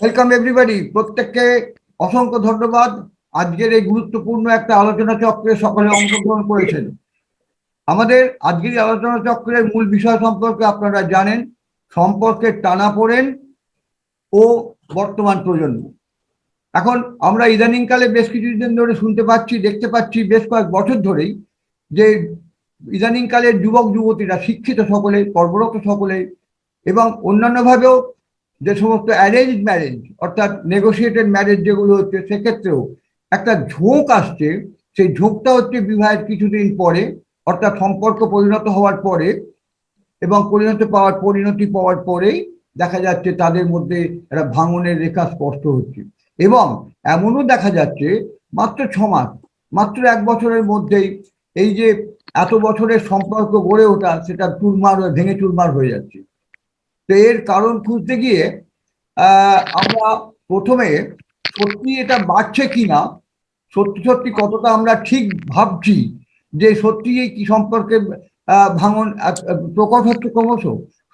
Welcome everybody, প্রত্যেককে অসংখ্য ধন্যবাদ। আজকের এই গুরুত্বপূর্ণ একটা আলোচনা চক্রে সকলে অংশগ্রহণ করেছেন। আমাদের আজকের এই আলোচনা চক্রের মূল বিষয় সম্পর্কে আপনারা জানেন, সম্পর্কের টানাপোড়েন ও বর্তমান প্রজন্ম। এখন আমরা ইদানিংকালে বেশ কিছুদিন ধরে শুনতে পাচ্ছি, দেখতে পাচ্ছি বেশ কয়েক বছর ধরেই যে ইদানিংকালের যুবক যুবতীরা, শিক্ষিত সকলে, কর্মরত সকলে এবং অন্যান্যভাবেও যে সমস্ত অ্যারেঞ্জ ম্যারেজ অর্থাৎ নেগোসিয়েটেড ম্যারেজ যেগুলো হচ্ছে, সেক্ষেত্রেও একটা ঝোঁক আসছে। সেই ঝোঁকটা হচ্ছে বিবাহের কিছুদিন পরে, অর্থাৎ সম্পর্ক পরিণত হওয়ার পরে এবং পরিণতি পাওয়ার পরেই দেখা যাচ্ছে তাদের মধ্যে একটা ভাঙনের রেখা স্পষ্ট হচ্ছে। এবং এমনও দেখা যাচ্ছে মাত্র 6 মাস, মাত্র 1 বছরের মধ্যেই এই যে এত বছরের সম্পর্ক গড়ে ওঠা, সেটা ভেঙে চুরমার হয়ে যাচ্ছে। তো এর কারণ খুঁজতে গিয়ে আমরা প্রথমে সত্যি এটা বাড়ছে কিনা, সত্যি সত্যি কতটা আমরা ঠিক ভাবছি যে সত্যি কি সম্পর্কে ভাঙন প্রকট হচ্ছে ক্রমশ,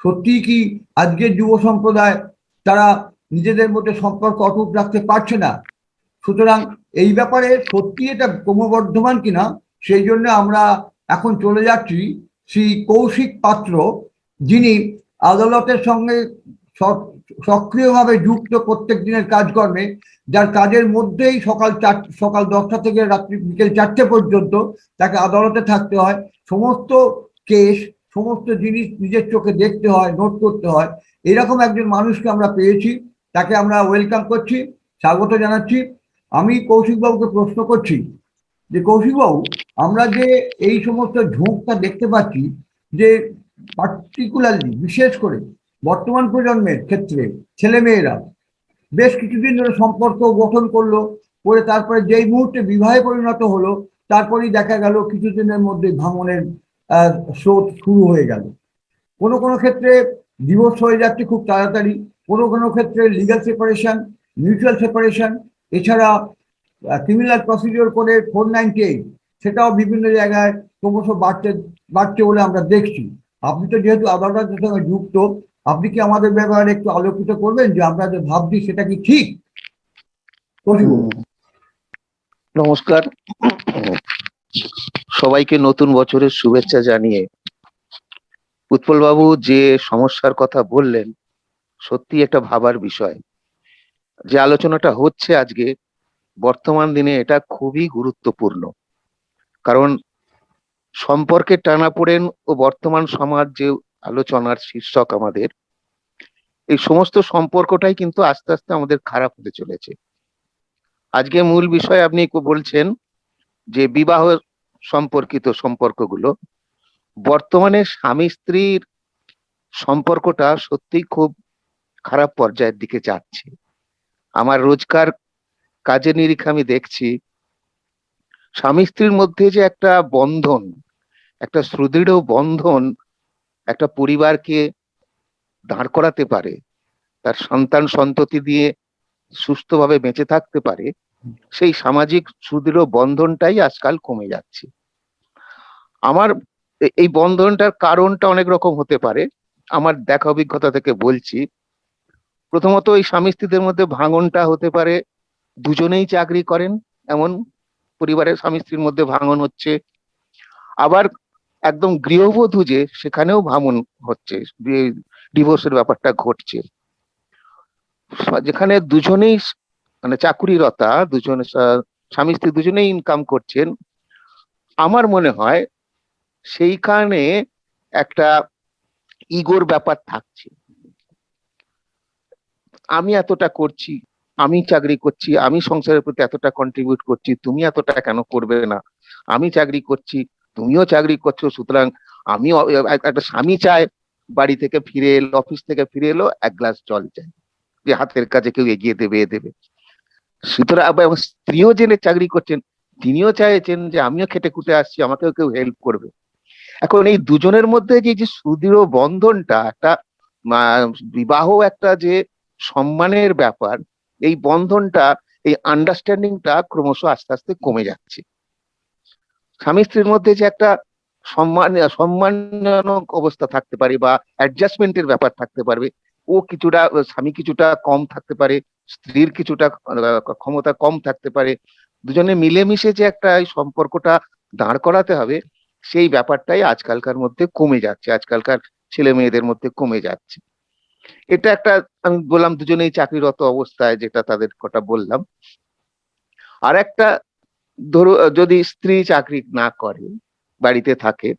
সত্যি কি আজকের যুব সম্প্রদায় তারা নিজেদের মধ্যে সম্পর্ক অটুট রাখতে পারছে না। সুতরাং এই ব্যাপারে সত্যি এটা ক্রমবর্ধমান কিনা, সেই জন্য আমরা এখন চলে যাচ্ছি শ্রী কৌশিক পাত্র, যিনি আদালতের সঙ্গে সক্রিয়ভাবে যুক্ত প্রত্যেক দিনের কাজকর্মে, যার কাজের মধ্যেই সকাল 10টা থেকে রাত্রি বিকেল 4টে পর্যন্ত তাকে আদালতে থাকতে হয়। সমস্ত কেস, সমস্ত জিনিস নিজের চোখে দেখতে হয়, নোট করতে হয়। এরকম একজন মানুষকে আমরা পেয়েছি, তাকে আমরা ওয়েলকাম করছি, স্বাগত জানাচ্ছি। আমি কৌশিকবাবুকে প্রশ্ন করছি যে কৌশিকবাবু, আমরা যে এই সমস্ত ঝোঁকটা দেখতে পাচ্ছি, যে পার্টিকুলারলি বিশেষ করে বর্তমান প্রজন্মের ক্ষেত্রে ছেলেমেয়েরা বেশ কিছুদিন ধরে সম্পর্ক গঠন করলো, করে তারপরে যেই মুহূর্তে বিবাহে পরিণত হলো, তারপরেই দেখা গেল কিছুদিনের মধ্যে ভাঙনের স্রোত শুরু হয়ে গেল। কোনো কোনো ক্ষেত্রে ডিভোর্স হয়ে যাচ্ছে খুব তাড়াতাড়ি, কোনো কোনো ক্ষেত্রে লিগাল সেপারেশন, মিউচুয়াল সেপারেশন, এছাড়া ক্রিমিনাল প্রসিডিওর করে 498, সেটাও বিভিন্ন জায়গায় ক্রমশ বাড়ছে বলে আমরা দেখছি। আপনি তো যেহেতু আদালতের সঙ্গে যুক্ত, আপনি কি আমাদের ব্যাপারে একটু আলোকিত করবেন যে আমরা যে ভাবছি সেটা কি ঠিক? নমস্কার, সবাইকে নতুন বছরের শুভেচ্ছা জানিয়ে উৎপল বাবু যে সমস্যার কথা বললেন, সত্যি একটা ভাবার বিষয়। যে আলোচনাটা হচ্ছে আজকে বর্তমান দিনে, এটা খুবই গুরুত্বপূর্ণ। কারণ সম্পর্কের টানাপোড়েন ও বর্তমান সমাজ যে আলোচনার শীর্ষক আমাদের, এই সমস্ত সম্পর্কটাই কিন্তু আস্তে আস্তে আমাদের খারাপ হতে চলেছে। আজকে মূল বিষয় আপনি বলছেন যে বিবাহ সম্পর্কিত সম্পর্কগুলো, বর্তমানে স্বামী স্ত্রীর সম্পর্কটা সত্যি খুব খারাপ পর্যায়ের দিকে যাচ্ছে। আমার রোজকার কাজের নিরিখে আমি দেখছি, স্বামী স্ত্রীর মধ্যে যে একটা বন্ধন, একটা সুদৃঢ় বন্ধন একটা পরিবারকে দাঁড় করাতে পারে, তার সন্তান সন্ততি দিয়ে সুস্থভাবে বেঁচে থাকতে পারে, সেই সামাজিক সুদৃঢ় বন্ধনটাই আজকাল কমে যাচ্ছে। আমার এই বন্ধনটার কারণটা অনেক রকম হতে পারে। আমার দেখা অভিজ্ঞতা থেকে বলছি, প্রথমত এই স্বামী স্ত্রীদের মধ্যে ভাঙনটা হতে পারে দুজনেই চাকরি করেন এমন পরিবারের স্বামী স্ত্রীর মধ্যে ভাঙন হচ্ছে। আবার একদম গৃহবধূ যে, সেখানেও ভাঙন হচ্ছে, ডিভোর্সের ব্যাপারটা ঘটছে। যেখানে দুজনেই মানে চাকুরিরতা, দুজনে স্বামী স্ত্রী দুজনেই ইনকাম করছেন, আমার মনে হয় সেইখানে একটা ইগোর ব্যাপার থাকছে। আমি এতটা করছি, আমি চাকরি করছি, আমি সংসারের প্রতি এতটা কন্ট্রিবিউট করছি, তুমি এতটা কেন করবে না? আমি চাকরি করছি, তুমিও চাকরি করছো, সুতরাং আমিও। একটা স্বামী চায় বাড়ি থেকে ফিরে এলো, অফিস থেকে ফিরে এলো, এক গ্লাস জল চাই, যে হাতের কাছে কেউ এগিয়ে দেবে দেবে। সুতরাং স্ত্রীও জেনে চাকরি করছেন, তিনিও চাইছেন যে আমিও খেটে খুটে আসছি, আমাকেও কেউ হেল্প করবে। এখন এই দুজনের মধ্যে যে যে সুদৃঢ় বন্ধনটা, একটা বিবাহ একটা যে সম্মানের ব্যাপার, এই বন্ধনটা, এই আন্ডারস্ট্যান্ডিংটা ক্রমশ আস্তে আস্তে কমে যাচ্ছে। স্বামী স্ত্রীর মধ্যে যে একটা সম্মানজনক অবস্থা থাকতে পারে বা অ্যাডজাস্টমেন্টের ব্যাপার থাকতে পারবে, ও কিছুটা, স্বামী কিছুটা কম থাকতে পারে, স্ত্রীর কিছুটা ক্ষমতা কম থাকতে পারে, দুজনে মিলেমিশে যে একটা এই সম্পর্কটা দাঁড় করাতে হবে, সেই ব্যাপারটাই আজকালকার মধ্যে কমে যাচ্ছে, আজকালকার ছেলে মেয়েদের মধ্যে কমে যাচ্ছে। এটা একটা, আমি বললাম দুজনেই চাকরিরত অবস্থায়, যেটা তাদের কথা বললাম। আর একটা, ধরো যদি স্ত্রী চাকরি না করে, বাড়িতে থাকে,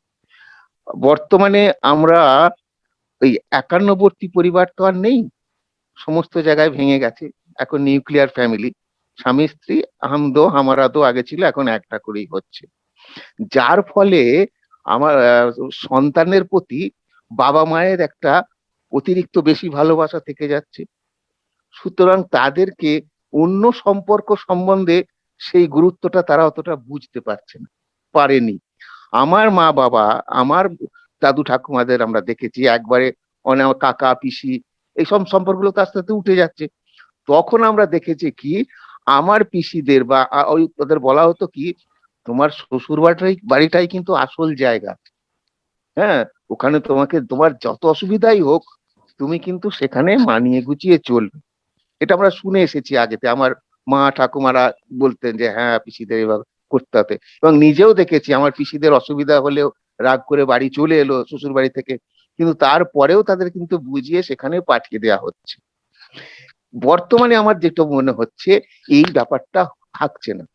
বর্তমানে আমরা ওই একান্নবর্তী পরিবার তো আর নেই, সমস্ত জায়গায় ভেঙে গেছে, এখন নিউক্লিয়ার ফ্যামিলি, স্বামী স্ত্রী, হাম দো হামারা দো আগে ছিল, এখন একটা করেই হচ্ছে। যার ফলে আমার সন্তানের প্রতি বাবা মায়ের একটা অতিরিক্ত বেশি ভালোবাসা থেকে যাচ্ছে। সুতরাং তাদেরকে অন্য সম্পর্ক সম্বন্ধে সেই গুরুত্বটা তারা অতটা বুঝতে পারছে না, পারেনি। আমার মা বাবা, আমার দাদু ঠাকুমাদের আমরা দেখেছি একবারে, অনেক কাকা পিসি, এইসব সম্পর্কগুলো তো আস্তে আস্তে উঠে যাচ্ছে। তখন আমরা দেখেছি কি, আমার পিসিদের বা ওই তাদের বলা হতো কি, তোমার শ্বশুর বাড়িটাই কিন্তু আসল জায়গা। হ্যাঁ, ওখানে তোমাকে, তোমার যত অসুবিধাই হোক, তুমি কিন্তু সেখানে মানিয়ে গুছিয়ে চলবে। এটা আমরা শুনে এসেছি আগেতে, আমার মা ঠাকুমারা বলতেন যে হ্যাঁ পিসিদের এভাবে করতে হতে, এবং নিজেও দেখেছি আমার পিসিদের অসুবিধা হলেও রাগ করে বাড়ি চলে এলো শ্বশুর বাড়ি থেকে, কিন্তু তারপরেও তাদের কিন্তু বুঝিয়ে সেখানে পাঠিয়ে দেওয়া হচ্ছে। বর্তমানে আমার যেটা মনে হচ্ছে, এই ব্যাপারটা থাকছে না।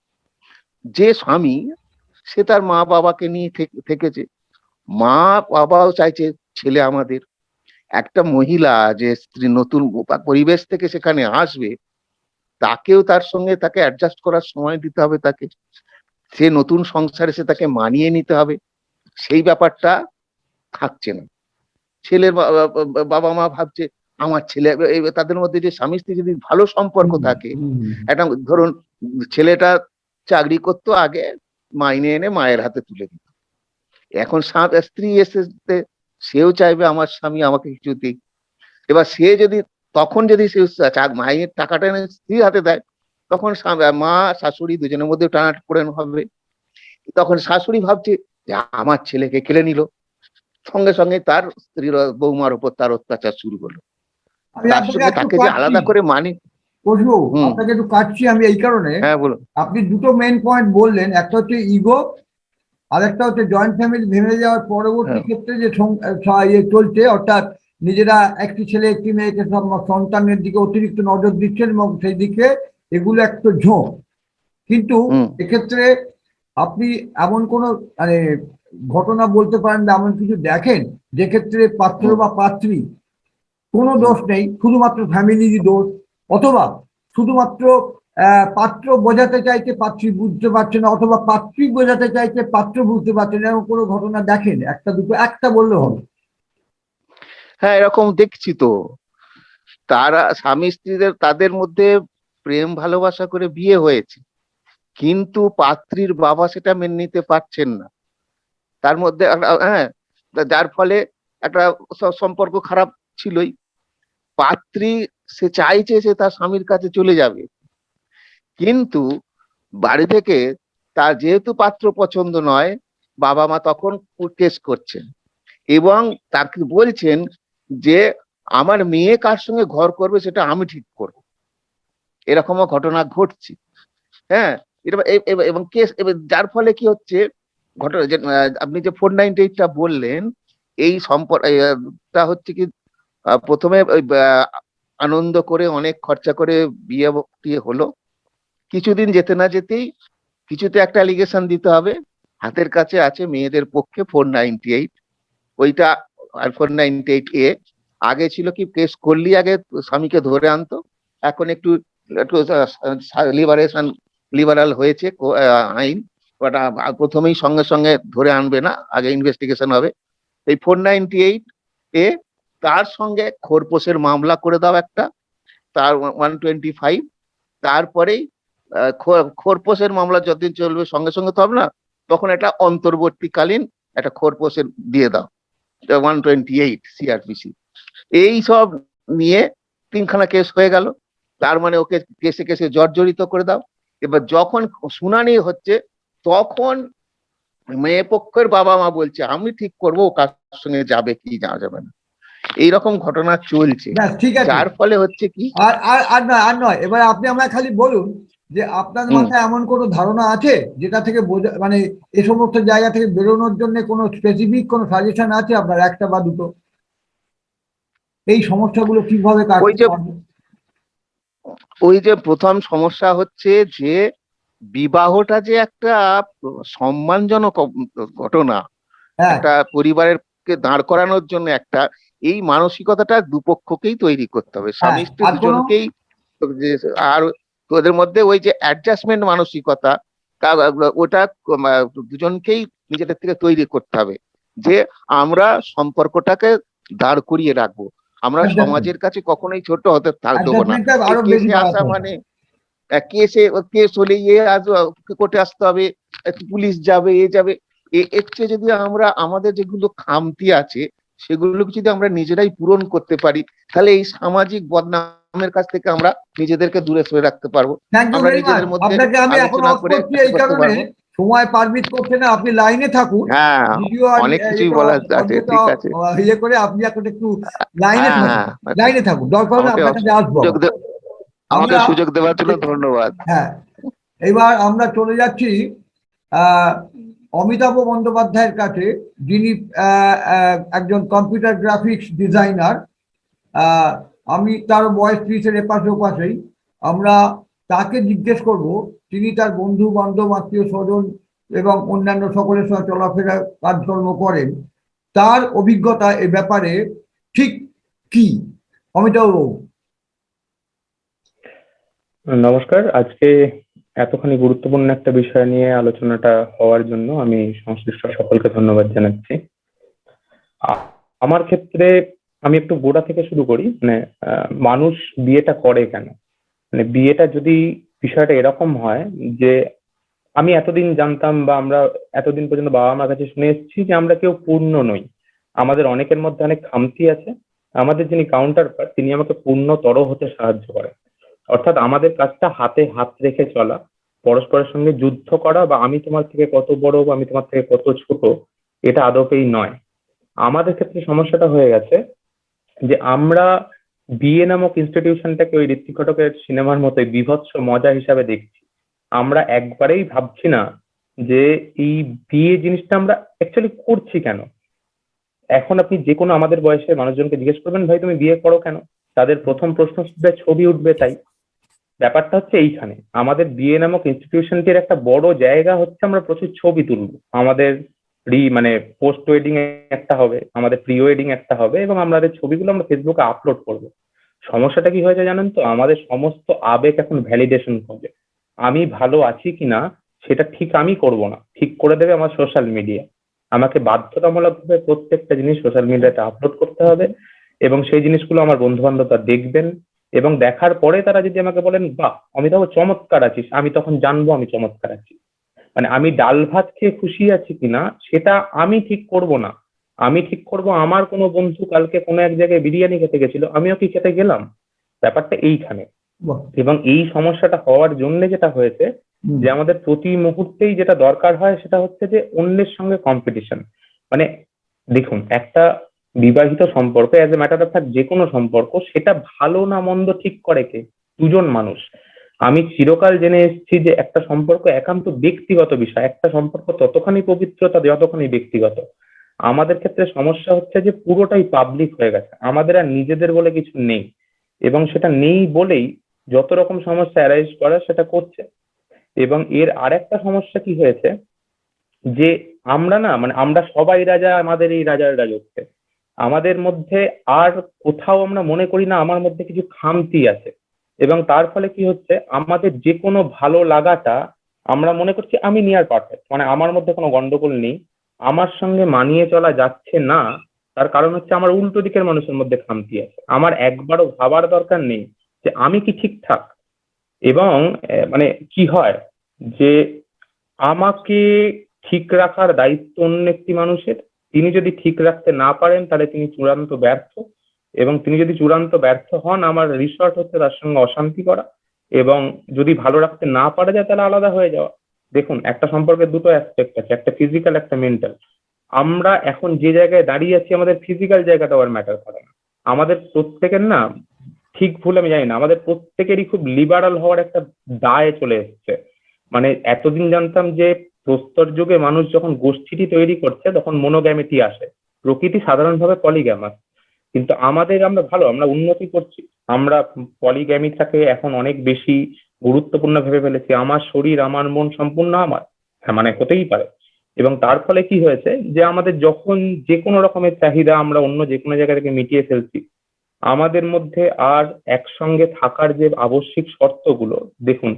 যে স্বামী, সে তার মা বাবাকে নিয়ে থেকেছে, মা বাবাও চাইছে ছেলে আমাদের। একটা মহিলা যে স্ত্রী নতুন পরিবেশ থেকে সেখানে আসবে, তাকেও তার সঙ্গে তাকে অ্যাডজাস্ট করার সময় দিতে হবে, তাকে সে নতুন সংসারে সে তাকে মানিয়ে নিতে হবে, সেই ব্যাপারটা থাকছে না। ছেলের বাবা মা ভাবছে আমার ছেলে, তাদের মধ্যে যে স্বামী স্ত্রী যদি ভালো সম্পর্ক থাকে, একটা ধরুন ছেলেটা চাকরি করতো আগে, মাইনে এনে মায়ের হাতে তুলে দিত, এখন স্ত্রী এসে সেও চাইবে আমার স্বামী আমাকে কিছু দিক। এবার সে যদি, তখন যদি সে মায়ের টাকাটা এনে স্ত্রীর হাতে দেয়, তখন মা শাশুড়ি দুজনের মধ্যে টানাটানি হবে। তখন শাশুড়ি ভাবছে যে আমার ছেলেকে কেড়ে নিল, সঙ্গে সঙ্গে তার স্ত্রীর বৌমার উপর তার অত্যাচার শুরু হলো, আমি তার আপনাকে সঙ্গে একটু তাকে যে কাটছি আলাদা করে মানে। কসবু, হুম। আপনাকে একটু কাটছি আমি এই কারণে, হ্যাঁ বলুন। আপনি দুটো মেন পয়েন্ট বললেন, একটা হচ্ছে ইগো, আর একটা হচ্ছে জয়েন্ট ফ্যামিলি ভেঙে যাওয়ার পরবর্তী হ্যাঁ। ক্ষেত্রে যে ইয়ে চলছে, অর্থাৎ নিজেরা একটি ছেলে একটি মেয়েকে সন্তানের দিকে অতিরিক্ত নজর দিচ্ছেন এবং সেই দিকে এগুলো একটা ঝোঁক। কিন্তু হুম। এক্ষেত্রে আপনি এমন কোন মানে ঘটনা বলতে পারেন বা এমন কিছু দেখেন যে ক্ষেত্রে পাত্র হুম। বা পাত্রী কোনো হুম। দোষ নেই, শুধুমাত্র ফ্যামিলিরই দোষ, অথবা শুধুমাত্র পাত্র বোঝাতে চাইছে পাত্রী বুঝতে পারছে না, অথবা পাত্রী বোঝাতে চাইছে পাত্র বুঝতে পারছে না, এরকম কোনো ঘটনা দেখেন? একটা দুটো একটা বললে হবে। হ্যাঁ, এরকম দেখছি তো। তারা স্বামী স্ত্রীদের, তাদের মধ্যে প্রেম ভালোবাসা করে বিয়ে হয়েছে, কিন্তু পাত্রীর বাবা সেটা মেনে নিতে পারছেন না। তার মধ্যে হ্যাঁ, যার ফলে একটা সম্পর্ক খারাপ ছিলই। পাত্রী, সে চাইছে সে তার স্বামীর কাছে চলে যাবে, কিন্তু বাড়ি থেকে তার যেহেতু পাত্র পছন্দ নয়, বাবা মা তখন কেস করছেন এবং তাকে বলছেন যে আমার মেয়ে কার সঙ্গে ঘর করবে সেটা আমি ঠিক করবো। এরকমও ঘটনা ঘটছে। হ্যাঁ, এটা এবং কেস, যার ফলে কি হচ্ছে ঘটনা, যে আপনি যে 498টা বললেন, এই সম্পর্কটা হচ্ছে কি, প্রথমে ওই আনন্দ করে অনেক খরচা করে বিয়ে টিয়ে হলো, কিছুদিন যেতে না যেতেই কিছুতে একটা অ্যালিগেশন দিতে হবে, হাতের কাছে আছে মেয়েদের পক্ষে 498, ওইটা। আর 498A আগে ছিল কি, কেস করলি আগে স্বামীকে ধরে আনতো, এখন একটু একটু লিবারেশন, লিবারাল হয়েছে আইন, ওটা প্রথমেই সঙ্গে সঙ্গে ধরে আনবে না, আগে ইনভেস্টিগেশন হবে। এই 498A, তার সঙ্গে খোরপোশের মামলা করে দাও একটা, তার 125, তারপরেই খোরপোশের মামলা যতদিন চলবে সঙ্গে সঙ্গে তো হবে না, তখন একটা অন্তর্বর্তীকালীন একটা খোরপোশের দিয়ে দাও, 128 CRPC। এই সব নিয়ে তিনখানা কেস হয়ে গেল, তার মানে ওকে কেসে কেসে জর্জরিত করে দাও। এবার যখন শুনানি হচ্ছে, তখন মেয়ে পক্ষের বাবা মা বলছে আমি ঠিক করবো ও কার সঙ্গে যাবে কি যাওয়া যাবে না। এইরকম ঘটনা চলছে, ব্যাস ঠিক আছে। যার ফলে হচ্ছে কি। আর নয়, এবার আপনি আমায় খালি বলুন যে আপনার মাথায় এমন কোনো ধারণা আছে যেটা থেকে বোঝা, মানে এই সমস্ত জায়গা থেকে বেরোনোর জন্য কোনো স্পেসিফিক কোনো সাজেশন আছে আপনার, একটা বা দুটো, এই সমস্যাগুলো কিভাবে ওই কাটতে যে পারবে? ওই যে প্রথম সমস্যা হচ্ছে যে বিবাহটা যে একটা সম্মানজনক ঘটনা, হ্যাঁ, একটা পরিবারের কে দাঁড় করানোর জন্য একটা, এই মানসিকতাটা দুপক্ষকেই তৈরি করতে হবে, হ্যাঁ, স্বামী স্ত্রী আর কোনো দুজনকেই। আর ওদের মধ্যে ওই যে অ্যাডজাস্টমেন্ট মানসিকতা, ওটা দুজনকেই নিজেদের থেকে তৈরি করতে হবে, যে আমরা সম্পর্কটাকে দাঁড় করিয়ে রাখবো, আমরা অ্যাডজাস্টমেন্ট, সমাজের কাছে কখনোই ছোট হতে দেবো না। অ্যাডজাস্টমেন্টটা এই আরো বেশি কেসে আসা বাড়াতে হবে। মানে কেসে, কেস হলে ইয়ে আসবে, কোর্টে আসতে হবে, পুলিশ যাবে, এ যাবে। এর চেয়ে যদি আমরা আমাদের যেগুলো খামতি আছে সেগুলোকে যদি আমরা নিজেরাই পূরণ করতে পারি, তাহলে এই সামাজিক বদনামের কাছ থেকে আমরা নিজেদেরকে দূরে সরে রাখতে পারবো। থ্যাংক ইউ আমরা ভেরি মাচ। নিজেদের মধ্যে আপনাকে আমি এখন আলোচনা অফ করে করছি একটা এই করতে কারণে, পারবো। সময় পারমিট করছে না, আপনি লাইনে থাকুন। হ্যাঁ, ভিডিও আর অনেক কিছুই এটা বলার আছে, অডিওটা ঠিক আছে। ইয়ে করে আপনি এখন একটু লাইনে হ্যাঁ, থাকুন, হ্যাঁ, লাইনে থাকুন, দরকার হলে আমাকে আপনার কাছে আসবো সুযোগ আবার। আমাকে আমরা সুযোগ দেওয়ার জন্য ধন্যবাদ। হ্যাঁ, এবার আমরা চলে যাচ্ছি আহ অমিতাভ বন্দ্যোপাধ্যায়ের কাছে, যিনি একজন কম্পিউটার গ্রাফিক্স ডিজাইনার। আহ আমি তার বয়স 30-এর এপাশে ওপাশেই। আমরা তাকে জিজ্ঞেস করব, তিনি তার বন্ধু বান্ধব আত্মীয় স্বজন এবং অন্যান্য সকলের সঙ্গে চলাফেরা কাজকর্ম করেন, তার অভিজ্ঞতা এ ব্যাপারে ঠিক কি? অমিতাভ বাবু। নমস্কার। আজকে এতখানি গুরুত্বপূর্ণ একটা বিষয় নিয়ে আলোচনাটা হওয়ার জন্য আমি সংশ্লিষ্ট সকলকে ধন্যবাদ জানাচ্ছি। আ- আমার ক্ষেত্রে আমি একটু গোড়া থেকে শুরু করি। মানে মানুষ বিয়েটা করে কেন? মানে বিয়েটা যদি বিষয়টা এরকম হয় যে আমি এতদিন জানতাম বা আমরা এতদিন পর্যন্ত বাবা মার কাছে শুনে এসেছি যে আমরা কেউ পূর্ণ নই, আমাদের অনেকের মধ্যে অনেক খামতি আছে। আমাদের যিনি কাউন্টার পার্ট তিনি আমাকে পূর্ণতর হতে সাহায্য করেন। অর্থাৎ আমাদের কাজটা হাতে হাত রেখে চলা, পরস্পরের সঙ্গে যুদ্ধ করা বা আমি তোমার থেকে কত বড় বা আমি তোমার থেকে কত ছোট, এটা আদপেই নয়। আমাদের ক্ষেত্রে সমস্যাটা হয়ে গেছে যে আমরা বিয়ে নামক ইনস্টিটিউশনটাকে ওই ঋত্বিক ঘটকের সিনেমার মতোই বীভৎস মজা হিসাবে দেখছি। আমরা একবারেই ভাবছি না যে এই বিয়ে জিনিসটা আমরা অ্যাকচুয়ালি করছি কেন। এখন আপনি যে কোনো আমাদের বয়সের মানুষজনকে জিজ্ঞেস করবেন, ভাই তুমি বিয়ে করো কেন, তাদের প্রথম প্রশ্ন শুধু ছবি উঠবে তাই। ব্যাপারটা হচ্ছে এইখানে আমাদের বিয়ে নামক ইনস্টিটিউশনটির একটা বড় জায়গা হচ্ছে আমরা প্রচুর ছবি তুলবো। আমাদের মানে পোস্ট ওয়েডিং একটা হবে, আমাদের প্রি ওয়েডিং একটা হবে, এবং আমাদের ছবিগুলো আমরা ফেসবুকে আপলোড করব। সমস্যাটা কি হয়েছে জানেন তো, আমাদের সমস্ত আবেগ এখন ভ্যালিডেশন করবে। আমি ভালো আছি কিনা সেটা ঠিক আমি করব না, ঠিক করে দেবে আমার সোশ্যাল মিডিয়া। আমাকে বাধ্যতামূলকভাবে প্রত্যেকটা জিনিস সোশ্যাল মিডিয়াতে আপলোড করতে হবে, এবং সেই জিনিসগুলো আমার বন্ধু বান্ধবরা দেখবেন, এবং দেখার পরে তারা যদি আমাকে বলেন বাহ অমিতাভ চমৎকার আছিস, আমি তখন জানবো আমি চমৎকার আছি। মানে আমি ডাল ভাত খেয়ে খুশি আছি কিনা সেটা আমি ঠিক করব না। আমি ঠিক করব আমার কোনো বন্ধু কালকে কোনো এক জায়গায় বিরিয়ানি খেতে গেছিল, আমিও কি খেতে গেলাম। ব্যাপারটা এইখানে। বাহ, এবং এই সমস্যাটা হওয়ার জন্য যেটা হয়েছে হুম, যে আমাদের প্রতি মুহূর্তেই যেটা দরকার হয় সেটা হচ্ছে যে অন্যের সঙ্গে কম্পিটিশন। মানে দেখুন, একটা বিবাহিত সম্পর্ক, as a matter of fact যে কোনো সম্পর্ক, সেটা ভালো না মন্দ ঠিক করে কে? দুজন মানুষ। আমি চিরকাল জেনে এসেছি যে একটা সম্পর্ক একান্ত ব্যক্তিগত বিষয়, একটা সম্পর্ক ততখানি পবিত্রতা যতখানি ব্যক্তিগত। আমাদের ক্ষেত্রে সমস্যা হচ্ছে যে পুরোটাই পাবলিক হয়ে গেছে, আমাদের আর নিজেদের বলে কিছু নেই, এবং সেটা নেই বলেই যত রকম সমস্যা অ্যারাইজ করা সেটা করছে। এবং এর আরেকটা সমস্যা কি হয়েছে যে আমরা না, মানে আমরা সবাই রাজা আমাদের এই রাজার রাজত্বে, আমাদের মধ্যে আর কোথাও আমরা মনে করি না আমার মধ্যে কিছু খামতি আছে। এবং তার ফলে কি হচ্ছে, আমাদের যে কোনো ভালো লাগাটা আমরা মনে করছি আমি নিয়ার পারফেক্ট, মানে আমার মধ্যে কোনো গন্ডগোল নেই, আমার সঙ্গে মানিয়ে চলা যাচ্ছে না। তার কারণ হচ্ছে আমার উল্টো দিকের মানুষের মধ্যে খামতি আছে। আমার একবারও ভাবার দরকার নেই যে আমি কি ঠিকঠাক। এবং মানে কি হয় যে আমাকে ঠিক রাখার দায়িত্ব অন্য একটি মানুষের। তিনি যদি ঠিক রাখতে না পারেন তাহলে তিনি চূড়ান্ত ব্যর্থ, এবং তিনি যদি চূড়ান্ত ব্যর্থ হন আমার রিসর্ট হচ্ছে তার সঙ্গে অশান্তি করা, এবং যদি ভালো রাখতে না পারা যায় তাহলে আলাদা হয়ে যাওয়া। দেখুন, একটা সম্পর্কের দুটো অ্যাসপেক্ট আছে, একটা ফিজিক্যাল একটা মেন্টাল। আমরা এখন যে জায়গায় দাঁড়িয়ে আছি আমাদের ফিজিক্যাল জায়গাটাও আর ম্যাটার করে না। আমাদের প্রত্যেকের না, ঠিক ভুল আমি জানি না, আমাদের প্রত্যেকেরই খুব লিবারাল হওয়ার একটা দায় চলে এসছে। মানে এতদিন জানতাম যে প্রস্তর যুগে মানুষ যখন গোষ্ঠীটি তৈরি করছে তখন মনোগ্যামিটি আসে, প্রকৃতি সাধারণভাবে পলিগ্যামাস। কিন্তু আমরা ভালো, আমরা উন্নতি করছি, আমরা পলিগ্যামিটাকে এখন অনেক বেশি গুরুত্বপূর্ণ ভেবে ফেলেছি। আমার শরীর আমার মন সম্পূর্ণ আমার, হ্যাঁ মানে হতেই পারে। এবং তার ফলে কি হয়েছে যে আমাদের যখন যে কোনো রকমের চাহিদা আমরা অন্য যে কোনো জায়গা থেকে মিটিয়ে ফেলছি, আমাদের মধ্যে আর একসঙ্গে থাকার যে আবশ্যিক শর্তগুলো, দেখুন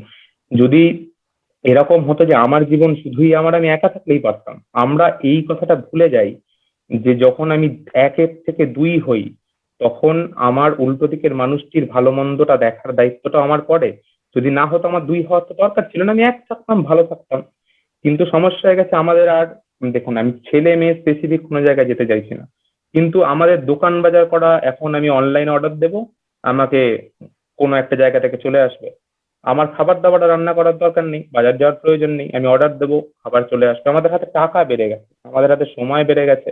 যদি এরকম হতো যে আমার জীবন শুধুই আমি একা থাকলেই পারতাম, আমরা এই কথাটা ভুলে যাই যে যখন আমি একের থেকে দুই হই তখন আমার উল্টো দিকের মানুষটির ভালো মন্দটা দেখার দায়িত্বটা আমার পড়ে। যদি না হতো আমার দুই হওয়ার তো দরকার ছিল না, আমি এক থাকতাম, ভালো থাকতাম। কিন্তু সমস্যা হয়ে গেছে আমাদের আর, দেখুন আমি ছেলে মেয়ে স্পেসিফিক কোনো জায়গায় যেতে চাইছি না, কিন্তু আমাদের দোকান বাজার করা, এখন আমি অনলাইনে অর্ডার দেব, আমাকে কোনো একটা জায়গা থেকে চলে আসবে। আমার খাবার দাবার রান্না করার দরকার নেই, বাজার যাওয়ার প্রয়োজন নেই, আমি অর্ডার দেবো, খাবার চলে আসবে। আমাদের হাতে টাকা বেড়ে গেছে, আমাদের হাতে সময় বেড়ে গেছে।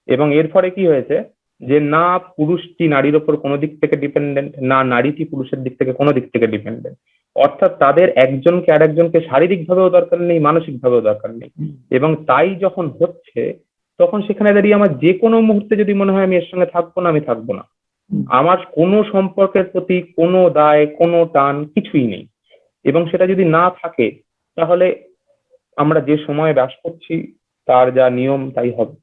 এবং এর ফলে কি হয়েছে যে না পুরুষটি নারীর ওপর কোনো দিক থেকে ডিপেন্ডেন্ট, না নারীটি পুরুষের দিক থেকে কোনো দিক থেকে ডিপেন্ডেন্ট। অর্থাৎ তাদের একজনকে আরেকজনকে শারীরিক ভাবেও দরকার নেই, মানসিক ভাবেও দরকার নেই। এবং তাই যখন হচ্ছে তখন সেখানে দাঁড়িয়ে আমার যে কোনো মুহূর্তে যদি মনে হয় আমি এর সঙ্গে থাকবো না, আমি থাকবো না। আমার কোনো সম্পর্কের প্রতি কোনো দায়, কোনো টান কিছুই নেই। এবং সেটা যদি না থাকে তাহলে আমরা যে সময়ে বাস করছি তার যা নিয়ম তাই হবে।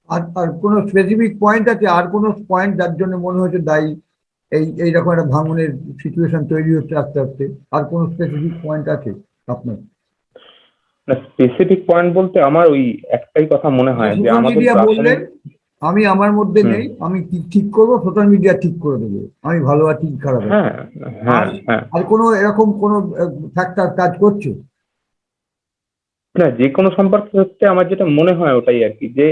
আর কোনো স্পেসিফিক পয়েন্ট আছে, আর কোনো পয়েন্ট যার জন্য মনে হচ্ছে দায়ী এইরকম একটা ভাঙনের সিচুয়েশন তৈরি হচ্ছে আস্তে আস্তে? আর কোনো স্পেসিফিক পয়েন্ট আছে আপনার? স্পেসিফিক পয়েন্ট বলতে আমার ওই একটাই কথা মনে হয় যে সোশ্যাল আমাদের মিডিয়া বললেন, প্রাথমিক। আমি আমার মধ্যে নেই, আমি ঠিক করবো, সোশ্যাল মিডিয়া ঠিক করে দেবো, আমি ভালো আছি কি খারাপ আছি। হ্যাঁ হ্যাঁ আর হ্যাঁ। আর কোনো এরকম কোনো ফ্যাক্টর কাজ করছে? না, যে কোনো সম্পর্ক হচ্ছে আমার যেটা মনে হয় ওটাই আর কি, যে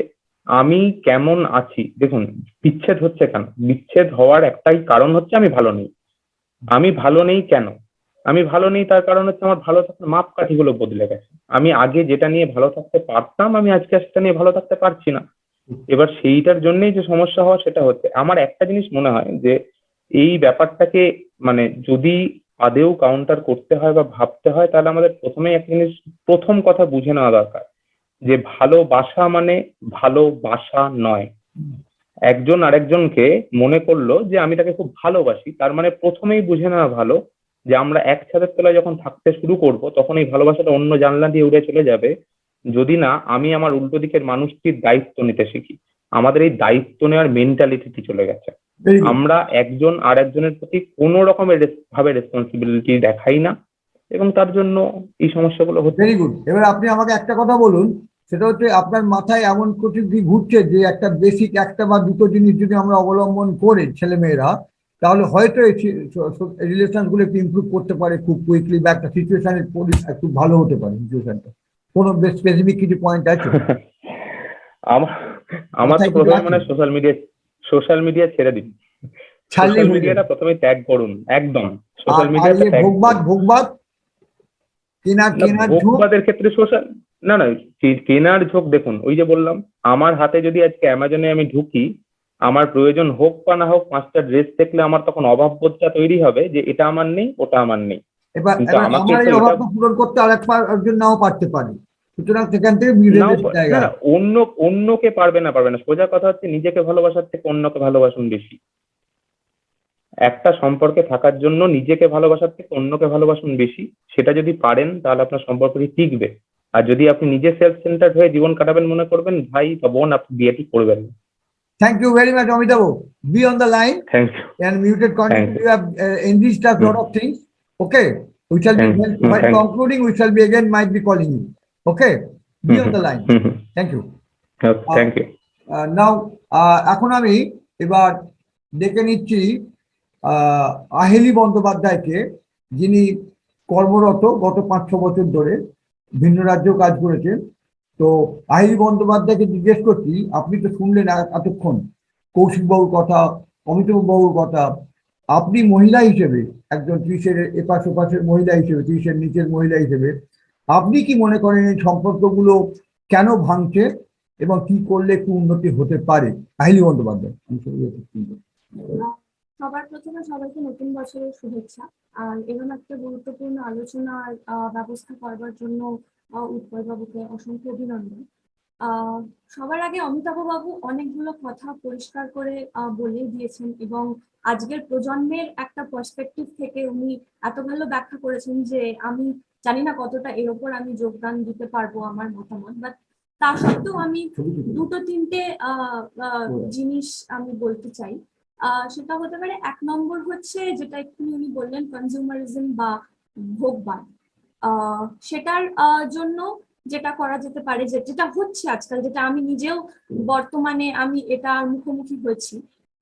আমি কেমন আছি। দেখুন বিচ্ছেদ হচ্ছে কেন, বিচ্ছেদ হওয়ার একটাই কারণ হচ্ছে আমি ভালো নেই। আমি ভালো নেই কেন, আমি ভালো নেই তার কারণ হচ্ছে আমার ভালো থাকার মাপকাঠিগুলো বদলে গেছে। আমি আগে যেটা নিয়ে ভালো থাকতে পারতাম আমি আজকে সেটা নিয়ে ভালো থাকতে পারছি না। এবার সেইটার জন্যই যে সমস্যা হওয়া সেটা হচ্ছে। আমার একটা জিনিস মনে হয় যে এই ব্যাপারটাকে মানে যদি আদেও কাউন্টার করতে হয় বা ভাবতে হয় তাহলে আমাদের প্রথমেই একটা জিনিস, প্রথম কথা বুঝে নেওয়া দরকার যে ভালোবাসা মানে ভালোবাসা নয়। একজন আরেকজনকে মনে করলো যে আমি তাকে খুব ভালোবাসি, তার মানে প্রথমেই বুঝে নেওয়া ভালো যে আমরা এক ছাদের তলায় যখন থাকতে শুরু করব তখন এই ভালোবাসাটা অন্য জানলা দিয়ে উড়ে চলে যাবে যদি না আমি আমার উল্টো দিকের মানুষটির দায়িত্ব নিতে শিখি। আমাদের এই দায়িত্ব নেওয়ার মেন্টালিটি চলে গেছে। আমরা একজন আর একজনের প্রতি কোনো রকমের ভাবে রেসপন্সিবিলিটি দেখাই না এবং তার জন্য এই সমস্যাগুলো হচ্ছে। Very good. এবার আপনি আমাকে একটা কথা বলুন, সেটা হচ্ছে আপনার মাথায় এমন কিছু কি ঘুরছে যে একটা বেসিক একটা বা দুটো জিনিস যদি আমরা অবলম্বন করি ছেলেমেয়েরা, তাহলে হয়তো এই রিলেশন গুলো একটু ইমপ্রুভ করতে পারে খুব কুইকলি, বা একটা সিচুয়েশনের একটু ভালো হতে পারে সিচুয়েশনটা? কোনো স্পেসিফিক কিছু পয়েন্ট আছে? আমার আমার তো প্রথমে মানে সোশ্যাল মিডিয়া ছেড়ে দিন, সোশ্যাল মিডিয়াটা প্রথমে ত্যাগ করুন একদম। সোশ্যাল মিডিয়াটা ভোগবাদ ভোগবাদের ক্ষেত্রে সোশ্যাল না না, কেনার ঝোঁক দেখুন, ওই যে বললাম আমার হাতে যদি আজকে অ্যামাজনে আমি ঢুকি, আমার প্রয়োজন হোক বা না হোক 5টা ড্রেস দেখলে আমার তখন অভাববোধটা তৈরি হবে যে এটা আমার নেই ওটা আমার নেই। এবার আমার এই অভাবটা পূরণ করতে আরেকজন নাও পারতে পারে, সুতরাং সেখান থেকে না না, অন্যকে পারবে না সোজা কথা হচ্ছে নিজেকে ভালোবাসার থেকে অন্যকে ভালোবাসুন বেশি। একটা সম্পর্কে থাকার জন্য নিজেকে ভালোবাসার থেকে অন্যকে ভালোবাসুন বেশি, সেটা যদি পারেন তাহলে আপনার সম্পর্কটি টিকবে। আর যদি আপনি নিজে সেলফ সেন্টার্ড হয়ে জীবন কাটাবেন মনে করবেন ভাই বা বোন, আপনি বিয়েটি করবেন না। Thank you very much, Amitav. Be on the line. Thank you. And muted content. You have enriched a lot of things. Okay. We shall be while concluding. We shall be again might be calling you. Okay. Be on the line. Thank you. Thank you. Now, এখন আমি এবার ডেকে নিচ্ছি আহেলি বন্দ্যোপাধ্যায়কে, যিনি কর্মরত গত 5-6 বছর ধরে ভিন্ন রাজ্যেও কাজ করেছেন। তো আহেলি বন্দ্যোপাধ্যায়কে জিজ্ঞেস করছি, আপনি তো শুনলেন এতক্ষণ কৌশিক বাবুর কথা, অমিতাভ বাবুর কথা, আপনি মহিলা হিসেবে একজন 30-এর এপাশ ওপাশের মহিলা হিসেবে, 30-এর নিচের মহিলা হিসেবে আপনি কি মনে করেন এই সম্পর্কগুলো কেন ভাঙছে এবং কি করলে একটু উন্নতি হতে পারে? আহেলি বন্দ্যোপাধ্যায়। সবার প্রথমে সবাইকে নতুন বছরের শুভেচ্ছা। আর এরকম একটা গুরুত্বপূর্ণ আলোচনার ব্যবস্থা করবার জন্য উৎপল বাবুকে অসংখ্য অভিনন্দন। সবার আগে অমিতাভ বাবু অনেকগুলো কথা পরিষ্কার করে বলে দিয়েছেন এবং আজকের প্রজন্মের একটা পার্সপেক্টিভ থেকে উনি এত ভালো ব্যাখ্যা করেছেন যে আমি জানি না কতটা এর ওপর আমি যোগদান দিতে পারবো আমার মতামত, বাট তা সত্ত্বেও আমি দুটো তিনটে জিনিস আমি বলতে চাই। সেটা হতে পারে, এক নম্বর হচ্ছে যেটা এক্ষুনি উনি বললেন, কনজিউমারিজম বা ভোগবাদ। সেটার জন্য যেটা করা যেতে পারে, যেটা হচ্ছে আজকাল, যেটা আমি নিজেও বর্তমানে আমি এটা মুখোমুখি হয়েছি,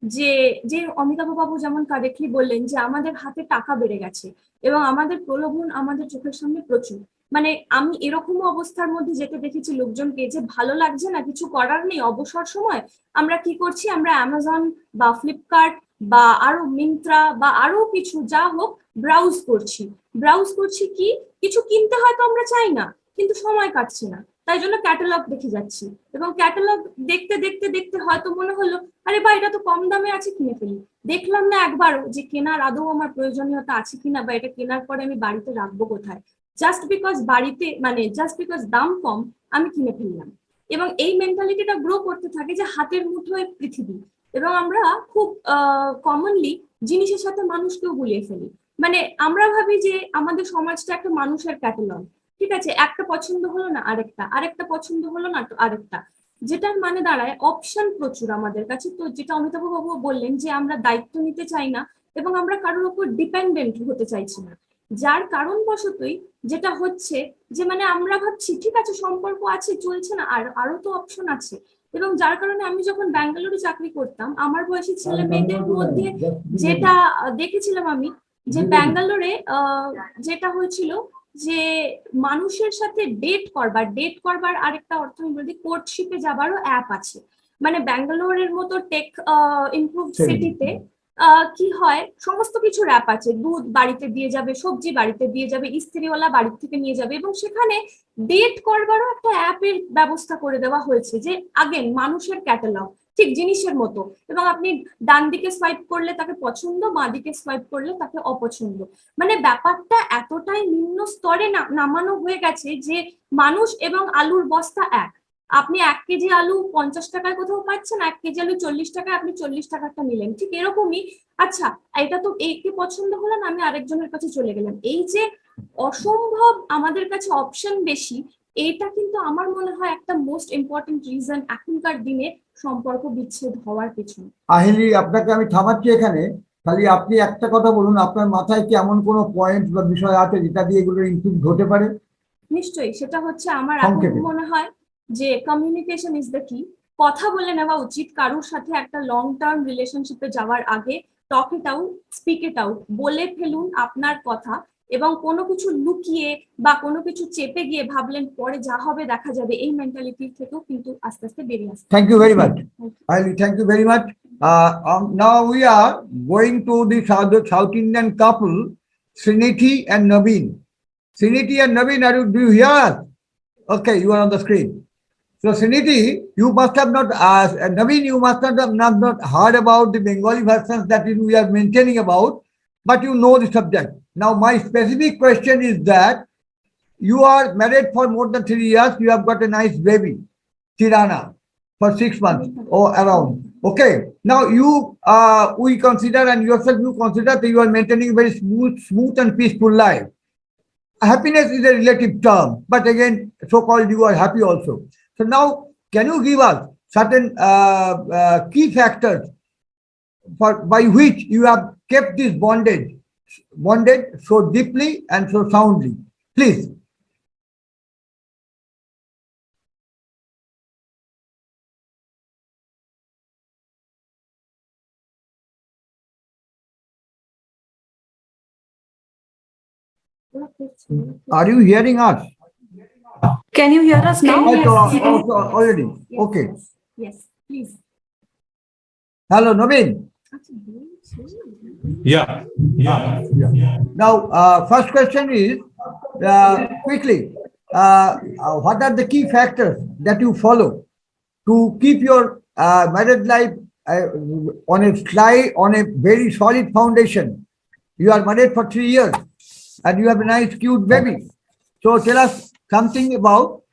যে যে অমিতাভ বাবু যেমন কারেক্টলি বললেন যে আমাদের হাতে টাকা বেড়ে গেছে এবং আমাদের প্রলোভন আমাদের চোখের সামনে প্রচুর। মানে আমি এরকমও অবস্থার মধ্যে যেতে দেখেছি লোকজনকে, যে ভালো লাগছে না, কিছু করার নেই, অবসর সময় আমরা কি করছি, আমরা অ্যামাজন বা ফ্লিপকার্ট বা আরো মিন্ত্রা বা আরো কিছু যা হোক ব্রাউজ করছি কি কিছু কিনতে হয়তো আমরা চাই না, কিন্তু সময় কাটছে না, তাই জন্য ক্যাটালগ দেখে যাচ্ছি এবং ক্যাটালগ দেখতে দেখতে দেখতে হয়তো মনে হলো আরে বা এটা তো কম দামে আছে, কিনে ফেলি। দেখলাম না একবারও যে কেনার আদৌ আমার প্রয়োজনীয়তা আছে কিনা, বা এটা কেনার পরে আমি বাড়িতে রাখবো কোথায়। জাস্ট বিকজ দাম কম আমি কিনে ফেললাম। এবং এই মেন্টালিটিটা গ্রো করতে থাকে যে হাতের মুঠোয় পৃথিবী, এবং আমরা খুব কমনলি জিনিসের সাথে মানুষকেও গুলিয়ে ফেলি। মানে আমরা ভাবি যে আমাদের সমাজটা একটা মানুষের ক্যাটালগ, ঠিক আছে, একটা পছন্দ হলো না আরেকটা পছন্দ হলো না তো আরেকটা, যেটার মানে দাঁড়ায় অপশন প্রচুর আমাদের কাছে। তো যেটা অমিতাভ বাবু বললেন যে আমরা দায়িত্ব নিতে চাই না এবং আমরা কারোর উপর ডিপেন্ডেন্ট হতে চাইছি না, যার কারণবশতই যেটা হচ্ছে যে মানে আমরা ভাবছি ঠিক আছে সম্পর্ক আছে চলছে না, আর আরো তো অপশন আছে। এবং যার কারণে আমি যখন ব্যাঙ্গালোরে চাকরি করতাম, আমার বয়সী ছেলে মেয়েদের মধ্যে যেটা দেখেছিলাম আমি, যে ব্যাঙ্গালোরে যেটা হয়েছিল যে মানুষের সাথে ডেট করবার আরেকটা অর্থ আমি বলি, কোর্টশিপে যাবারও অ্যাপ আছে। মানে ব্যাঙ্গালোরের মতো টেক ইমপ্রুভ সিটিতে কি হয়, সমস্ত কিছুর অ্যাপ আছে, দুধ বাড়িতে দিয়ে যাবে, সবজি বাড়িতে দিয়ে যাবে, ইস্ত্রিওয়ালা বাড়ি থেকে নিয়ে যাবে, এবং সেখানে ডেট করবারও একটা অ্যাপের ব্যবস্থা করে দেওয়া হয়েছে, যে আগেন মানুষের ক্যাটালগ ঠিক জিনিসের মতো, এবং আপনি ডান দিকে সোয়াইপ করলে তাকে পছন্দ, বাঁ দিকে সোয়াইপ করলে তাকে অপছন্দ। মানে ব্যাপারটা এতটাই নিম্ন স্তরে নামানো হয়ে গেছে যে মানুষ এবং আলুর বস্তা এক। আপনি 1 কেজি আলু 50 টাকায় কোথাও পাচ্ছেন, 1 কেজি আলু 40 টাকায়, আপনি 40 টাকাটা নিলেন, ঠিক এরকমই। আচ্ছা, এটা তো একে পছন্দ হলো না, আমি আরেকজনের কাছে চলে গেলাম। এই যে অসম্ভব আমাদের কাছে অপশন বেশি, এটা কিন্তু আমার মনে হয় একটা মোস্ট ইম্পর্টেন্ট রিজন এখনকার দিনে সম্পর্ক বিচ্ছেদ হওয়ার পেছনে। আহিলি, আপনাকে আমি থামাচ্ছি এখানে। খালি আপনি একটা কথা বলুন, আপনার মাথায় কি এমন কোনো পয়েন্ট বা বিষয় আছে যেটা দিয়ে এগুলো ইনক্লুড হতে পারে? নিশ্চয়ই, সেটা হচ্ছে আমার এখন মনে হয় যে কমিউনিকেশন ইজ দ্য কি। কথা বলে নেওয়া উচিত কারোর সাথে একটা লং টার্ম রিলেশনশিপে যাওয়ার আগে। Talk it out, speak it out, বলে ফেলুন আপনার কথা, এবং কোনো কিছু লুকিয়ে বা কোনো কিছু চেপে গিয়ে ভাবলেন পরে যা হবে দেখা যাবে, এই মেন্টালিটি থেকেও কিন্তু আস্তে আস্তে বেরিয়ে আসবে। Thank you very much Ahili, thank you very much. Now we are going to the South Indian couple, Srinidhi and Naveen. Srinidhi and Naveen, do you hear us? Okay, you are on the screen. So Srinidhi, you must have not asked, Naveen, you must have not heard about the Bengali versions that we are maintaining about, but you know the subject. Now my specific question is that you are married for more than 3 years, you have got a nice baby, Tirana, for 6 months or around. Okay, now we consider, and yourself you consider that you are maintaining a very smooth and peaceful life. Happiness is a relative term, but again, so-called you are happy also. So now, can you give us certain key factors by which you have kept this bonded so deeply and so soundly? Please. Are you hearing us? Can you hear us now? Already. Okay. Yes, please. Hello, Naveen. Yeah. Now, first question is, quickly, what are the key factors that you follow to keep your married life on a very solid foundation. You are married for 3 years and you have a nice cute baby. So tell us something about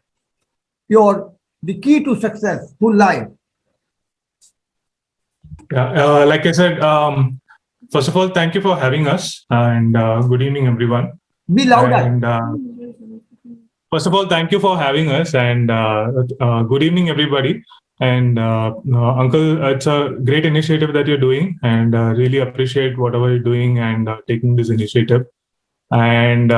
the key to successful life. Yeah, like I said, first of all, thank you for having us, and good evening, everyone. Be louder. And first of all, thank you for having us, and good evening, everybody. And Uncle, it's a great initiative that you're doing, and really appreciate whatever you're doing and taking this initiative. And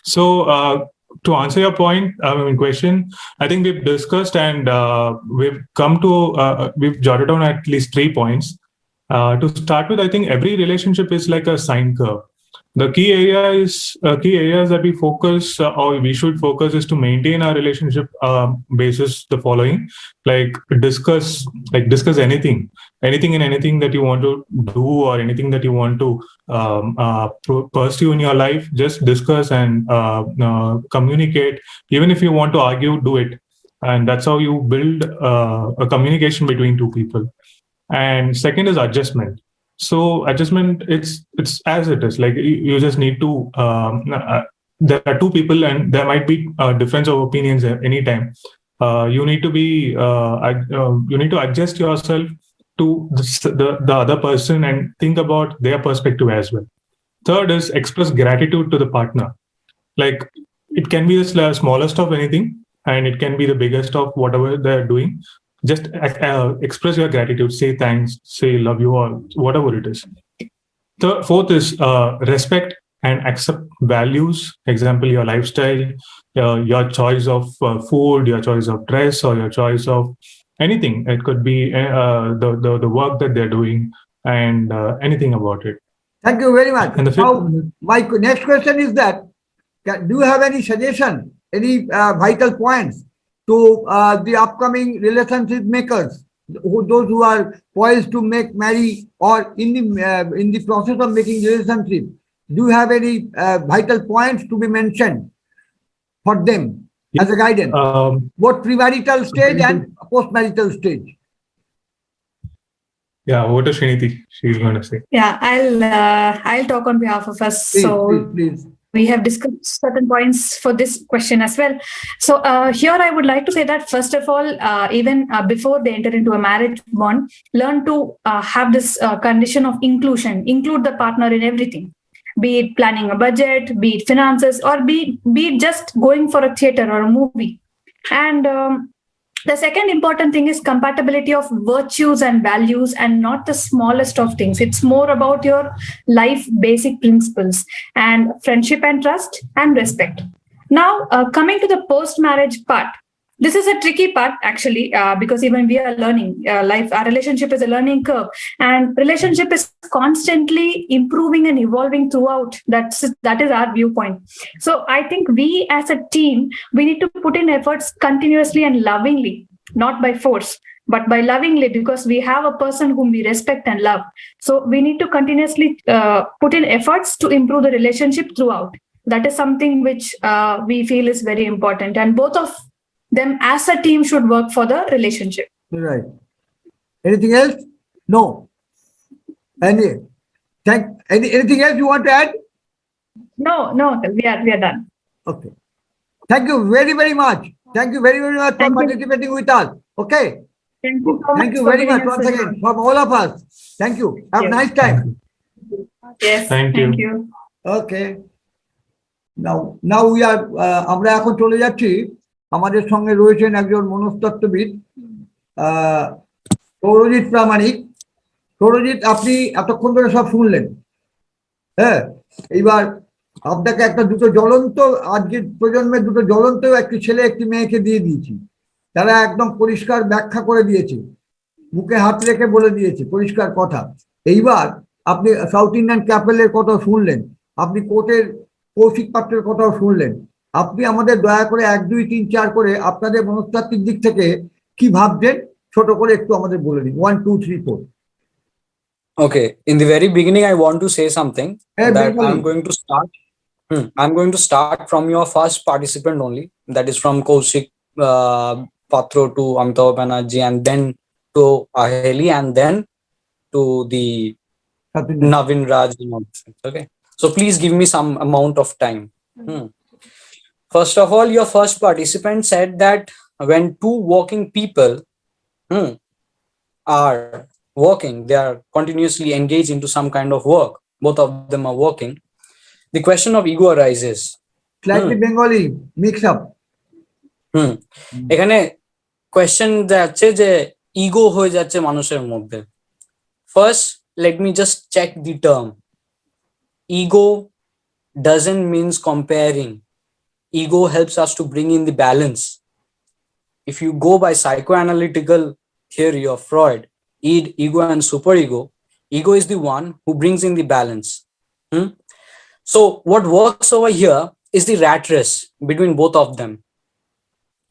so, to answer your question, I think we've discussed and we've jotted down at least 3 points. To start with, I think every relationship is like a sine curve. The key areas that we focus or we should focus is to maintain our relationship basis the following, like discuss anything and anything that you want to do or anything that you want to pursue in your life. Just discuss and communicate. Even if you want to argue, do it. And that's how you build a communication between two people. And second is adjustment. So adjustment, it's as it is. Like you just need to. There are two people, and there might be a difference of opinions at any time. You need to be. You need to adjust yourself to the other person and think about their perspective as well. Third is express gratitude to the partner. Like it can be the smallest of anything, and it can be the biggest of whatever they're doing. Just express your gratitude, say thanks, say love you, or whatever it is. Fourth is respect and accept values. Example, your lifestyle, your choice of food, your choice of dress, or your choice of anything. It could be the work that they're doing and anything about it. Thank you very much. And the Now, fifth, my next question is that, do you have any suggestion, any vital points to the upcoming relationship makers, those who are poised to marry or in the process of making relationship? Do you have any vital points to be mentioned for them as a guidance, both premarital stage and postmarital stage? Yeah, over to Srinidhi. She's going to say. Yeah, I'll talk on behalf of us. Please. We have discussed certain points for this question as well. So here I would like to say that first of all, even before they enter into a marriage bond, learn to have this condition of inclusion, include the partner in everything, be it planning a budget, be it finances, or be it just going for a theater or a movie. And the second important thing is compatibility of virtues and values, and not the smallest of things. It's more about your life basic principles and friendship and trust and respect. Now, coming to the post-marriage part, this is a tricky part actually, because even we are learning our relationship is a learning curve, and relationship is constantly improving and evolving throughout. That is our viewpoint. So I think we as a team, we need to put in efforts continuously and lovingly, not by force, but by lovingly, because we have a person whom we respect and love. So we need to continuously put in efforts to improve the relationship throughout. That is something which we feel is very important, and both of them as a team should work for the relationship. Right. Anything else? No. Anything else you want to add? No, we are done. Okay. Thank you very, very much. Thank you very, very much for participating with us. Okay. Thank you so much. Thank you very much once again from all of us. Thank you. Have a nice time. Yes. Thank you. Okay. Now we are আমরা এখন চলে যাচ্ছি, আমাদের সঙ্গে রয়েছেন একজন মনস্তত্ত্ববিদ সৌরজিৎ প্রামাণিক। সৌরজিৎ, আপনি এতক্ষণ ধরে সব শুনলেন, হ্যাঁ, এইবার আপনাকে দুটো জ্বলন্ত, আজকের প্রজন্মের দুটো জ্বলন্ত একটি ছেলে একটি মেয়েকে দিয়ে দিয়েছি। তারা একদম পরিষ্কার ব্যাখ্যা করে দিয়েছে, মুখে হাত রেখে বলে দিয়েছে পরিষ্কার কথা। এইবার আপনি সাউথ ইন্ডিয়ান ক্যাপেলের কথাও শুনলেন, আপনি কোর্টের কৌশিক পাত্রের কথাও শুনলেন। আপনি আমাদের দয়া করে 1, 2, 3, 4 করে আপনাদের মনস্তাত্ত্বিক দিক থেকে কি ভাবছেন ছোট করে একটু আমাদের বলে দিন। 1, 2, 3, 4. Okay, in the very beginning, I want to say something that I'm going to start from your first participant only, that is from Kaushik Patro to Amitabh Banerjee, and then to to Aheli and then to the Navin Raj and all this. Okay, so please give me some amount of time. First of all, your first participant said that when two working people are working, they are continuously engaged into some kind of work, both of them are working, the question of ego arises. Slightly Bengali mix up. এখানে question যাচ্ছে যে ego হয়ে যাচ্ছে মানুষের মধ্যে। First let me just check the term. Ego doesn't means comparing. Ego helps us to bring in the balance. If you go by psychoanalytical theory of Freud, id, ego and superego, ego is the one who brings in the balance. So what works over here is the rat race between both of them,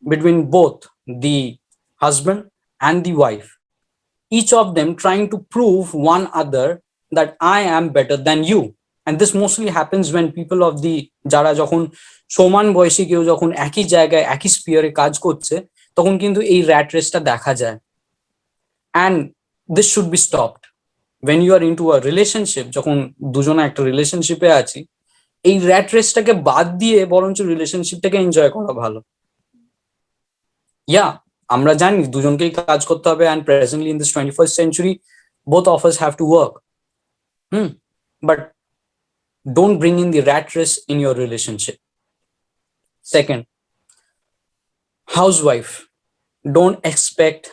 between both the husband and the wife, each of them trying to prove one other that I am better than you. And this mostly happens when people of the যারা যখন সমান বয়সী কেউ যখন একই জায়গায় একই স্পিয়ারে কাজ করছে তখন কিন্তু এই র্যাট রেসটা দেখা যায়। and this should be stopped when you are into a relationship, যখন দুজনে একটা রিলেশনশিপে আছি এই র্যাট রেসটাকে বাদ দিয়ে বরঞ্চ রিলেশনশিপটাকে এনজয় করা ভালো। আমরা জানি দুজনকেই কাজ করতে হবে and presently in this 21st century both of us have to work, but don't bring in the rat race in your relationship. Second, housewife, don't expect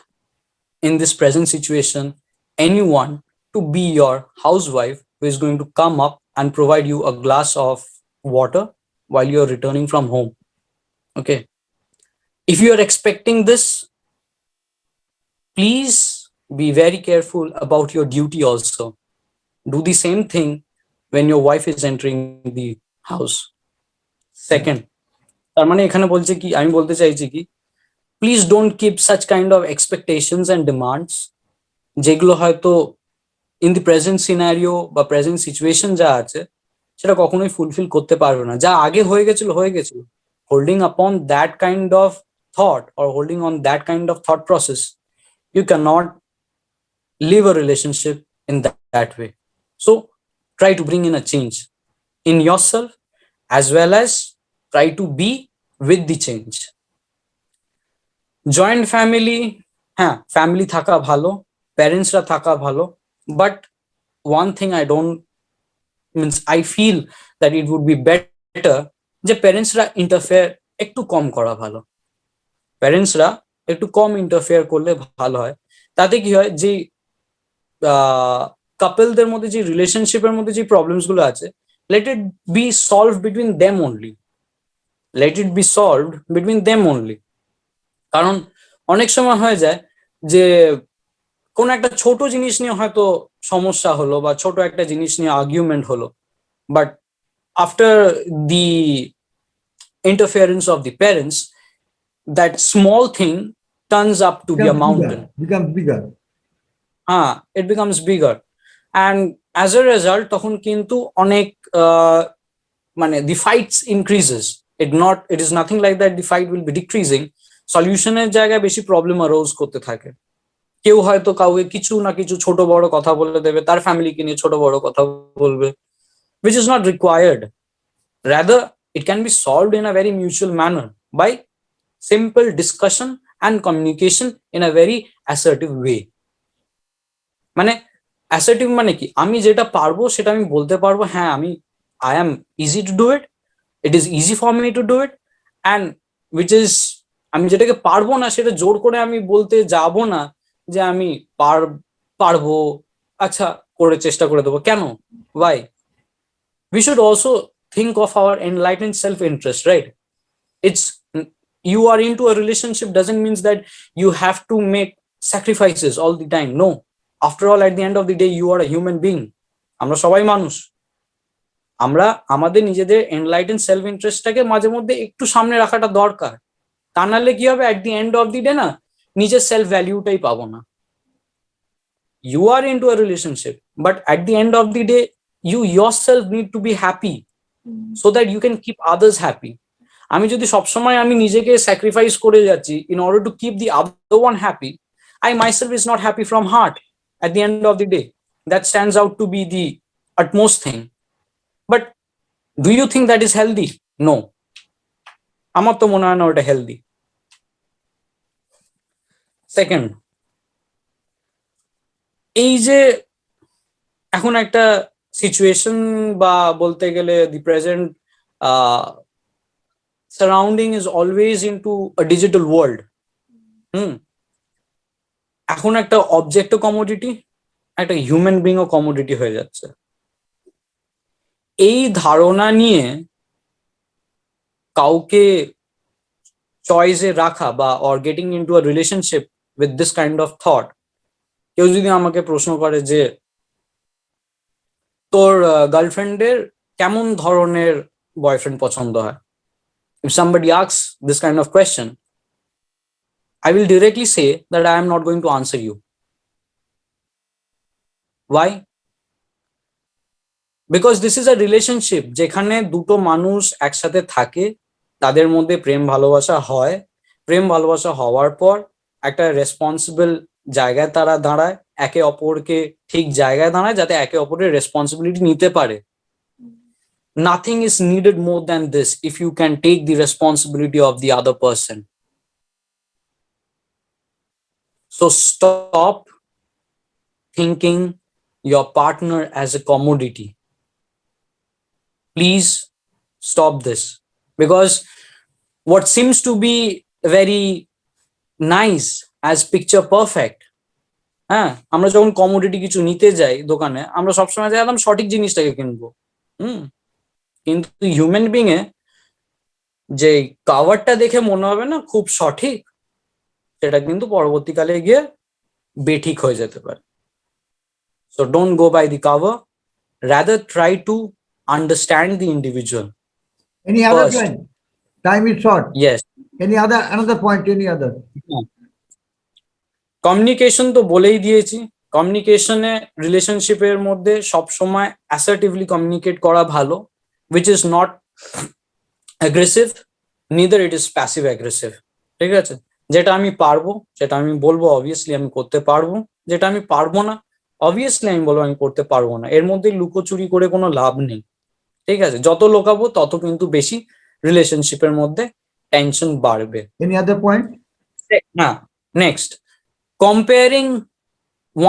in this present situation anyone to be your housewife who is going to come up and provide you a glass of water while you're returning from home. Okay, if you are expecting this, please be very careful about your duty also. Do the same thing when your wife is entering the house. Second, তার মানে এখানে বলছে কি, আমি বলতে চাইছি কি, please don't keep such kind of expectations and demands যেগুলো হয়তো ইন দি প্রেজেন্ট সিনারিও বা প্রেজেন্ট সিচুয়েশন যা আছে সেটা কখনোই ফুলফিল করতে পারবে না। যা আগে হয়ে গেছিল holding upon that kind of thought or holding on that kind of thought process, you can not live a relationship in that way. So try to bring in a change in yourself as well as try to be with the change. Joint family, family থাকা ভালো, parents রা থাকা ভালো, but one thing I feel that it would be better যে parents রা interfere একটু কম করা ভালো। parents রা একটু কম interfere করলে ভালো হয়। তাতে কি হয় যে কাপলদের মধ্যে যে রিলেশনশিপের মধ্যে যে প্রবলেমস গুলো আছে, let it be solved between them only. Let it be solved between them only. কারণ অনেক সময় হয়ে যায় যে কোন একটা ছোট জিনিস নিয়ে হয়তো সমস্যা হলো বা ছোট একটা জিনিস নিয়ে আর্গুমেন্ট হলো, but after the interference of the parents, that small thing turns up to be a mountain. Becomes bigger. It becomes bigger. And as a result, তখন কিন্তু অনেক মানে the fights increases. It is nothing like that the fight will be decreasing. সলিউশনের জায়গায় বেশি problem arose করতে থাকে। কেউ হয়তো কাউকে কিছু না কিছু ছোট বড় কথা বলে দেবে, তার ফ্যামিলিকে নিয়ে ছোট বড় কথা বলবে, which is not required. Rather, it can be solved in a very mutual manner by simple discussion and communication in a very assertive way. মানে assertive মানে কি, আমি যেটা পারবো সেটা আমি বলতে পারবো, I am easy to do it, it is easy for me to do it, and which is আমি যেটাকে পারবো না সেটা জোর করে আমি বলতে যাব না যে আমি পারবো, আচ্ছা করে চেষ্টা করে দেবো, কেন? Why? We should also think of our enlightened self-interest, right? It's you are into a relationship doesn't mean that you have to make sacrifices all the time. No, after all, at the end of the day, you are a human being. আমরা সবাই মানুষ, আমরা আমাদের নিজেদের enlighten self ইন্টারেস্টটাকে মাঝে মধ্যে একটু সামনে রাখাটা দরকার। তা নাহলে কি হবে, at the end of the day না নিজের সেলফ ভ্যালিউটাই পাবো না। You are into a relationship, but at the end of the day you yourself need to be happy so that you can keep others happy. আমি যদি সবসময় আমি নিজেকে স্যাক্রিফাইস করে যাচ্ছি in order to keep the other one happy, I myself is not happy from heart at the end of the day. That stands out to be the utmost thing. But do you think that is healthy? No. আমার তো মনে হয় না ওটা healthy. Second, এই যে এখন একটা সিচুয়েশন বা বলতে গেলে the present surrounding is always into a digital world. এখন একটা অবজেক্ট কমোডিটি, একটা হিউম্যান বিং ও কমোডিটি হয়ে যাচ্ছে। এই ধারণা নিয়ে কাউকে চয়েসে রাখা বা or getting into a relationship with this kind of thought, কেউ যদি আমাকে প্রশ্ন করে যে তোর গার্লফ্রেন্ডের কেমন ধরনের বয়ফ্রেন্ড পছন্দ হয়, if somebody asks this kind of question, I will directly say that I am not going to answer you. Why? Because this is a relationship যেখানে দুটো মানুষ একসাথে থাকে, তাদের মধ্যে প্রেম ভালোবাসা হয়, প্রেম ভালোবাসা হওয়ার পর একটা রেসপন্সিবল জায়গায় তারা দাঁড়ায়, একে অপরকে ঠিক জায়গায় দাঁড়ায় যাতে একে অপরের রেসপন্সিবিলিটি নিতে পারে। Nothing is needed more than this if you can take the responsibility of the other person. So stop thinking your partner as a commodity. Please stop this, because what seems to be very nice as picture perfect, হ্যাঁ, আমরা যখন commodity কিছু নিতে যাই দোকানে, আমরা সবসময় যাই একদম সঠিক জিনিসটাকে কিনবো। কিন্তু হিউম্যান বিং এ যে কাভারটা দেখে মনে হবে না খুব সঠিক, সেটা কিন্তু পরবর্তীকালে গিয়ে বেঠিক হয়ে যেতে পারে। So don't go by the cover, rather try to understand the individual. Any other First. point? Time is short. Yes. Another point, any other? Communication তো বলেই দিয়েছি। কমিউনিকেশনে রিলেশনশিপের মধ্যে সবসময় অ্যাসার্টিভলি কমিউনিকেট করা ভালো, which is not aggressive, neither it is passive aggressive. ঠিক আছে, যেটা আমি পারবো সেটা আমি বলবো, অবভিয়াসলি আমি করতে পারবো, যেটা আমি পারবো না অবভিয়াসলি আমি বলবো আমি করতে পারবো না। এর মধ্যে লুকোচুরি করে কোনো লাভ নেই। ঠিক আছে, যত লোকাবো তত কিন্তু বেশি রিলেশনশিপের মধ্যে টেনশন বাড়বে। Any other point? হ্যাঁ, next, comparing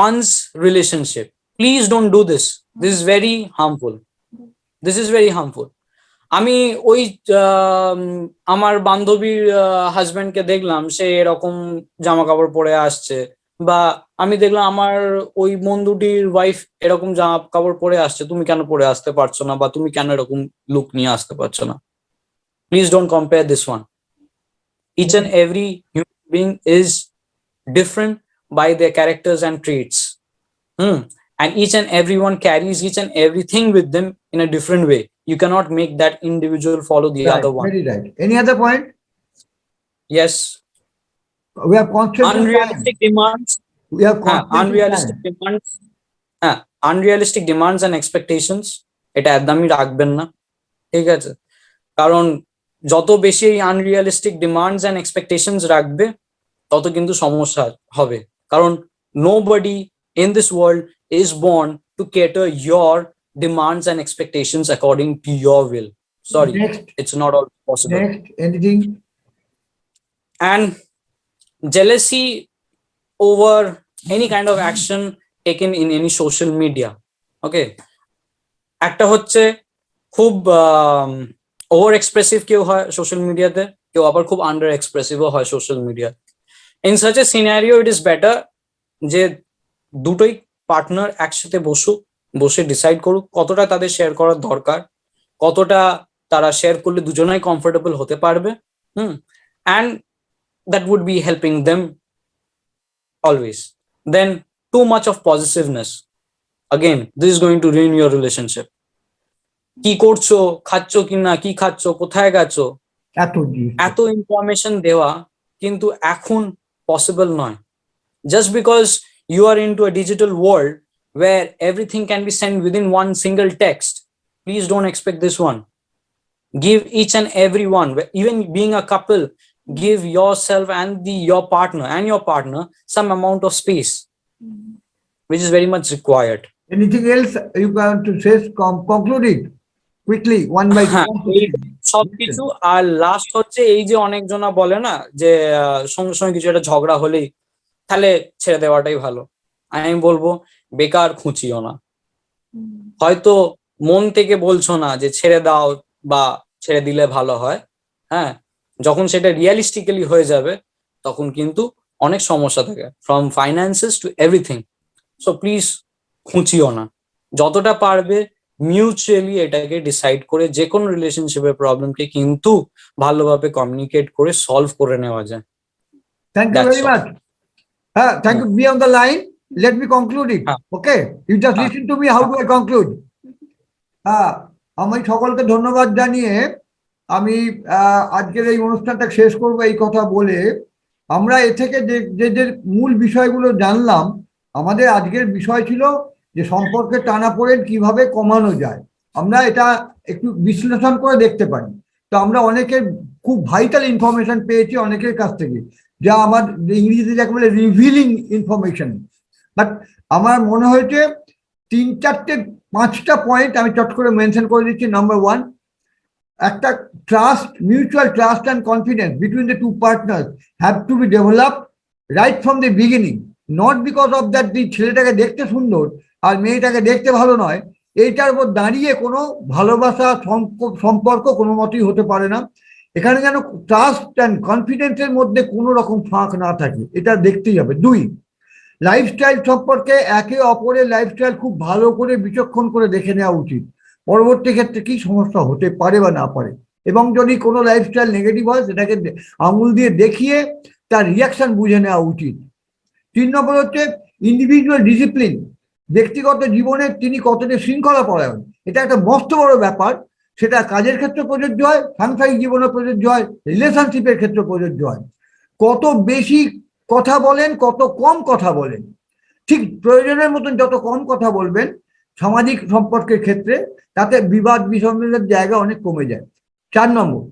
one's relationship. Please don't do this. This is very harmful. This is very harmful. আমি ওই আমার বান্ধবীর হাজবেন্ডকে দেখলাম সে এরকম জামা কাপড় পরে আসছে, বা আমি দেখলাম আমার ওই বন্ধুটির ওয়াইফ এরকম জামা কাপড় পরে আসছে, তুমি কেন পরে আসতে পারছো না, বা তুমি কেন এরকম লুক নিয়ে আসতে পারছো না। Please don't compare this one. Each and every human being is different by their characters and traits, and each and everyone carries each and everything with them in a different way. You cannot make that individual follow the Right, other one. very right. Any other point? Yes, We have constraints on time. unrealistic demands, We have constraints on unrealistic time. demands, unrealistic demands and expectations, এটা একদমই রাখবেন না। ঠিক আছে, কারণ যত বেশি এই আনরিয়ালিস্টিক ডিমান্ডস এন্ড এক্সপেকটেশনস রাখবে তত কিন্তু সমস্যা হবে, কারণ nobody in this world is born to cater your demands and expectations according to your will. Sorry, Next. it's not all possible. Next, anything? And jealousy over any kind of action taken in any social media. Okay, একটা হচ্ছে খুব over expressive কেউ হয় social মিডিয়াতে, কেউ আবার খুব under এক্সপ্রেসিভও হয় social media. In such a scenario, it is better যে দুটোই পার্টনার একসাথে বসে ডিসাইড করুক কতটা তাদের শেয়ার করার দরকার, কতটা তারা শেয়ার করলে দুজনেই কমফোর্টেবল হতে পারবে, and that would be helping them always. Then too much of possessiveness, again this is going to ruin your relationship. কি করছো, খাচ্ছো কিনা, কি খাচ্ছো, কোথায় গেছো, এত ইনফরমেশন দেওয়া কিন্তু এখন possible নয়। Just because you are into a digital world where everything can be sent within one single text, please don't expect this one. Give each and every one, even being a couple, give yourself and your partner some amount of space, which is very much required. Anything else you want to say? Conclude it quickly, one by হ্যাঁ, one. এই সবকিছু। আর last হচ্ছে এই যে অনেকজনা বলে না যে সঙ্গে সঙ্গে কিছু একটা ঝগড়া হলেই তাহলে ছেড়ে দেওয়াটাই ভালো। আমি বলবো বেকার খুঁচিও না। হয়তো মন থেকে বলছো না যে ছেড়ে দাও বা ছেড়ে দিলে ভালো হয়, হ্যাঁ, যখন সেটা রিয়ালিস্টিক্যালি হয়ে যাবে তখন কিন্তু অনেক সমস্যা থাকে, from finances to everything. So please খুঁচিও না, যতটা পারবে মিউচুয়ালি এটাকে ডিসাইড করে যে কোনো রিলেশনশিপের প্রবলেমকে কিন্তু ভালোভাবে কমিউনিকেট করে সলভ করে নেওয়া যায়। Thank you That's very all. much. Thank you. Be on the line. Let me conclude it. Okay. You just listen to me. How do I conclude? আমি সকলকে ধন্যবাদ জানিয়ে আমি আজকের এই অনুষ্ঠানটা শেষ করবো এই কথা বলে, আমরা এ থেকে যে মূল বিষয়গুলো জানলাম, আমাদের আজকের বিষয় ছিল যে সম্পর্কে টানাপোড়েন কিভাবে কমানো যায়। আমরা এটা একটু বিশ্লেষণ করে দেখতে পারি। তো আমরা অনেকের খুব ভাইটাল ইনফরমেশন পেয়েছি অনেকের কাছ থেকে, যা আমার ইংরেজিতে যাকে বলে রিভিলিং ইনফরমেশন। বাট আমার মনে হয়েছে 3-4-5টা পয়েন্ট আমি চট করে মেনশন করে দিচ্ছি। নাম্বার 1, একটা trust, mutual trust and confidence between the two partners have to B developed right from the beginning, not because of that ছেলেটাকে দেখতে সুন্দর আর মেয়েটাকে দেখতে ভালো নয়, এইটার উপর দাঁড়িয়ে কোনো ভালোবাসা সম্পর্ক কোনো মতেই হতে পারে না। এখানে যেন ট্রাস্ট অ্যান্ড কনফিডেন্সের মধ্যে কোনো রকম ফাঁক না থাকে, এটা দেখতেই হবে। 2, লাইফস্টাইল সম্পর্কে একে অপরের লাইফস্টাইল খুব ভালো করে বিচক্ষণ করে দেখে নেওয়া উচিত, পরবর্তী ক্ষেত্রে কি সমস্যা হতে পারে বা না পারে, এবং যদি কোনো লাইফস্টাইল নেগেটিভ হয় সেটাকে আঙুল দিয়ে দেখিয়ে তার রিয়াকশন বুঝে নেওয়া উচিত। 3 নম্বর হচ্ছে ইন্ডিভিজুয়াল ডিসিপ্লিন, ব্যক্তিগত জীবনে তিনি কতটা শৃঙ্খলা পরায়ণ, এটা একটা মস্ত বড় ব্যাপার। সেটা কাজের ক্ষেত্রে প্রযোজ্য হয়, সাংসারিক জীবনে প্রযোজ্য হয়, রিলেশনশিপের ক্ষেত্রে প্রযোজ্য হয়। কত বেশি কথা বলেন, কত কম কথা বলেন, ঠিক প্রয়োজনের মতন যত কম কথা বলবেন সামাজিক সম্পর্কের ক্ষেত্রে, তাতে বিবাদ বিসম্বাদের জায়গা অনেক কমে যায়। 4 নম্বর,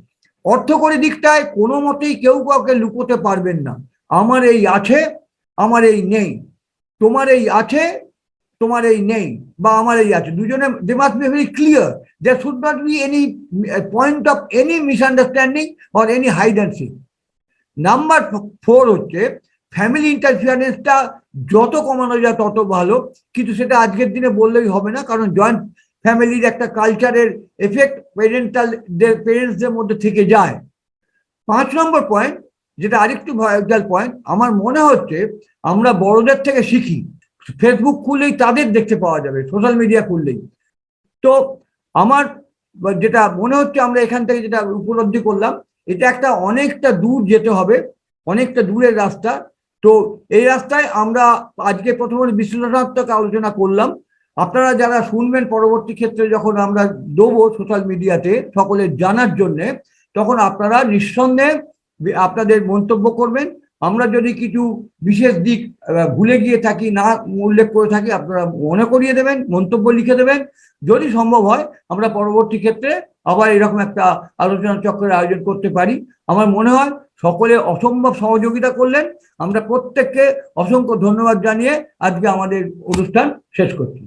অর্থকরী দিকটায় কোনো মতেই কেউ কাউকে লুকোতে পারবেন না। আমার এই আছে, আমার এই নেই, তোমার এই আছে, তোমার এই নেই, বা আমার এই আছে, দুজনে they must be very clear. There should not be any point of any misunderstanding or any hide and seek. Number 4 হচ্ছে ফ্যামিলি ইন্টারফিয়ারেন্সটা যত কমানো যায় তত ভালো, কিন্তু সেটা আজকের দিনে বললেই হবে না, কারণ জয়েন্ট ফ্যামিলির একটা কালচারের এফেক্ট পেরেন্টসদের মধ্যে থেকে যায়। 5 নম্বর পয়েন্ট, যেটা আরেকটু ভাইটাল পয়েন্ট, আমার মনে হচ্ছে আমরা বড়দের থেকে শিখি। ফেসবুক খুললেই তাদের দেখতে পাওয়া যাবে, সোশ্যাল মিডিয়া খুললেই। তো আমার যেটা মনে হচ্ছে আমরা এখান থেকে যেটা উপলব্ধি করলাম, এটা একটা অনেকটা দূর যেতে হবে, অনেকটা দূরের রাস্তা। তো এই রাস্তায় আমরা আজকে প্রথমে বিশ্লেষণাত্মক আলোচনা করলাম। আপনারা যারা শুনবেন পরবর্তী ক্ষেত্রে যখন আমরা দেবো সোশ্যাল মিডিয়াতে সকলের জানার জন্যে, তখন আপনারা নিঃসন্দেহে আপনাদের মন্তব্য করবেন। আমরা যদি কিছু বিশেষ দিক ভুলে গিয়ে থাকি, না উল্লেখ করে থাকি, আপনারা মনে করিয়ে দেবেন, মন্তব্য লিখে দেবেন। যদি সম্ভব হয় আমরা পরবর্তী ক্ষেত্রে আবার এরকম একটা আলোচনা চক্রের আয়োজন করতে পারি। আমার মনে হয় সকলে অসম্ভব সহযোগিতা করলেন। আমরা প্রত্যেককে অসংখ্য ধন্যবাদ জানিয়ে আজকে আমাদের অনুষ্ঠান শেষ করছি।